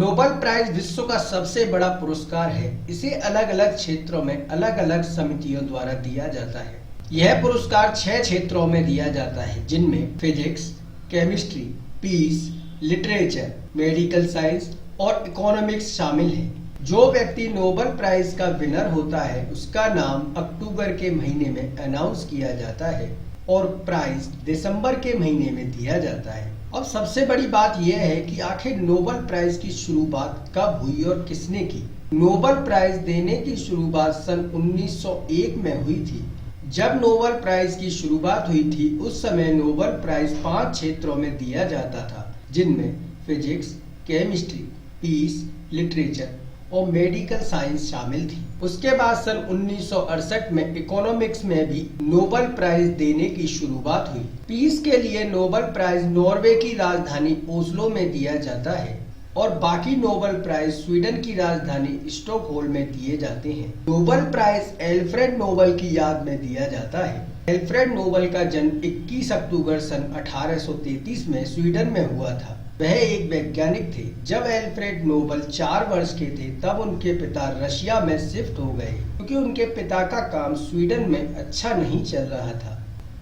Nobel prize विश्व का सबसे बड़ा पुरस्कार है। इसे अलग अलग क्षेत्रों में अलग अलग समितियों द्वारा दिया जाता है। यह पुरस्कार 6 क्षेत्रों में दिया जाता है, जिनमें physics, chemistry, peace, literature, medical science और इकोनॉमिक्स शामिल है। जो व्यक्ति नोबेल प्राइज का विनर होता है उसका नाम अक्टूबर के महीने में अनाउंस किया जाता है और प्राइज दिसंबर के महीने में दिया जाता है। अब सबसे बड़ी बात यह है कि आखिर नोबेल प्राइज की शुरुआत कब हुई और किसने की। नोबेल प्राइज देने की शुरुआत सन 1901 में हुई थी। जब नोबेल प्राइज की शुरुआत हुई थी उस समय नोबेल प्राइज 5 क्षेत्रों में दिया जाता था, जिनमें फिजिक्स, केमिस्ट्री, पीस, लिटरेचर और मेडिकल साइंस शामिल थी। उसके बाद सन 1968 में इकोनॉमिक्स में भी नोबेल प्राइज देने की शुरुआत हुई। पीस के लिए नोबेल प्राइज नॉर्वे की राजधानी ओस्लो में दिया जाता है और बाकी नोबेल प्राइज स्वीडन की राजधानी स्टॉकहोल्म में दिए जाते हैं। नोबेल प्राइज एल्फ्रेड नोबेल की याद में दिया जाता है। एल्फ्रेड नोबेल का जन्म 21 अक्टूबर सन 1833 में स्वीडन में हुआ था। वह एक वैज्ञानिक थे। जब एल्फ्रेड नोबेल 4 वर्ष के थे तब उनके पिता रशिया में शिफ्ट हो गए, क्योंकि उनके पिता का काम स्वीडन में अच्छा नहीं चल रहा था।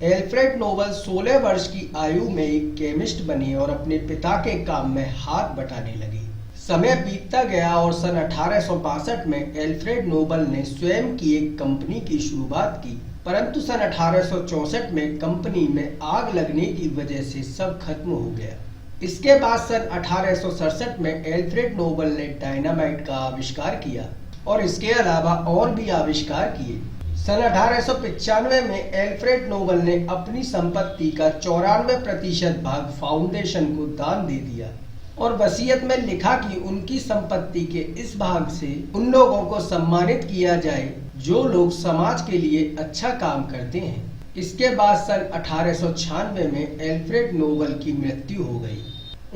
एल्फ्रेड नोबेल 16 वर्ष की आयु में एक केमिस्ट बने और अपने पिता के काम में हाथ बटाने लगे। समय बीतता गया और सन 1862 में एल्फ्रेड नोबेल ने स्वयं की एक कंपनी की शुरुआत की, परंतु सन 1864 में कंपनी में आग लगने की वजह से सब खत्म हो गया। इसके बाद सन 1867 में एल्फ्रेड नोबेल ने डायनामाइट का आविष्कार किया और इसके अलावा और भी आविष्कार किए। सन 1895 में एल्फ्रेड नोबेल ने अपनी संपत्ति का 94% भाग फाउंडेशन को दान दे दिया और वसीयत में लिखा कि उनकी संपत्ति के इस भाग से उन लोगों को सम्मानित किया जाए जो लोग समाज के लिए अच्छा काम करते हैं। इसके बाद सन 1896 में एल्फ्रेड नोबेल की मृत्यु हो गई।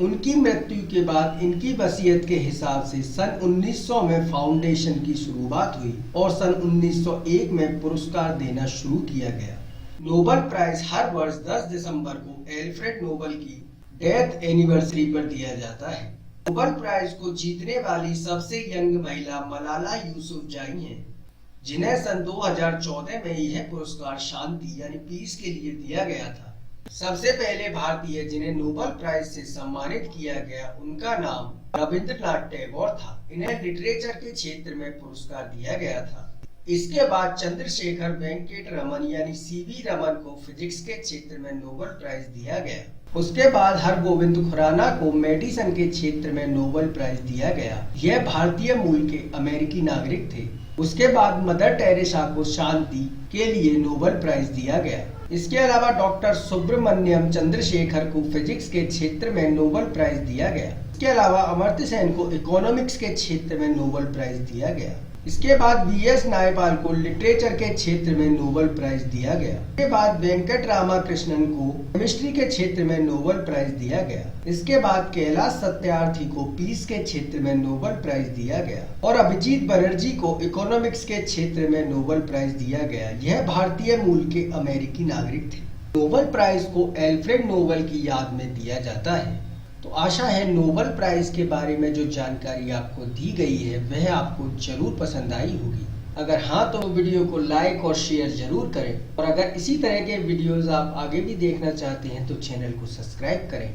उनकी मृत्यु के बाद इनकी वसीयत के हिसाब से सन 1900 में फाउंडेशन की शुरुआत हुई और सन 1901 में पुरस्कार देना शुरू किया गया। नोबेल प्राइज हर वर्ष 10 दिसंबर को एल्फ्रेड नोबेल की डेथ एनिवर्सरी पर दिया जाता है। नोबेल प्राइज को जीतने वाली सबसे यंग महिला मलाला यूसुफजाई हैं, जिन्हें सन 2014 में यह पुरस्कार शांति यानी पीस के लिए दिया गया था। सबसे पहले भारतीय जिन्हें नोबेल प्राइज से सम्मानित किया गया उनका नाम रविंद्रनाथ टैगोर था। इन्हें लिटरेचर के क्षेत्र में पुरस्कार दिया गया था। इसके बाद चंद्रशेखर वेंकट रमन यानी सीवी रमन को फिजिक्स के क्षेत्र में नोबेल प्राइज दिया गया। उसके बाद हरगोविंद खुराना को मेडिसिन के क्षेत्र में नोबेल प्राइज दिया गया। यह भारतीय मूल के अमेरिकी नागरिक थे। उसके बाद मदर टेरेसा को शांति के लिए नोबेल प्राइज दिया गया। इसके अलावा डॉक्टर सुब्रमण्यम चंद्रशेखर को फिजिक्स के क्षेत्र में नोबेल प्राइज दिया गया। इसके अलावा अमर्त्य सेन को इकोनॉमिक्स के क्षेत्र में नोबेल प्राइज दिया गया। इसके बाद वीएस नायपाल को लिटरेचर के क्षेत्र में नोबेल प्राइज दिया गया। इसके बाद वेंकट रामाकृष्णन को केमिस्ट्री के क्षेत्र में नोबेल प्राइज दिया गया। इसके बाद कैलाश सत्यार्थी को पीस के क्षेत्र में नोबेल प्राइज दिया गया और अभिजीत बनर्जी को इकोनॉमिक्स के क्षेत्र में नोबेल प्राइज दिया गया। यह भारतीय मूल के अमेरिकी नागरिक थे। नोबेल प्राइज को एल्फ्रेड नोबेल की याद में दिया जाता है। तो आशा है नोबेल प्राइज के बारे में जो जानकारी आपको दी गई है वह आपको जरूर पसंद आई होगी। अगर हाँ तो वीडियो को लाइक और शेयर जरूर करें और अगर इसी तरह के वीडियोस आप आगे भी देखना चाहते हैं तो चैनल को सब्सक्राइब करें।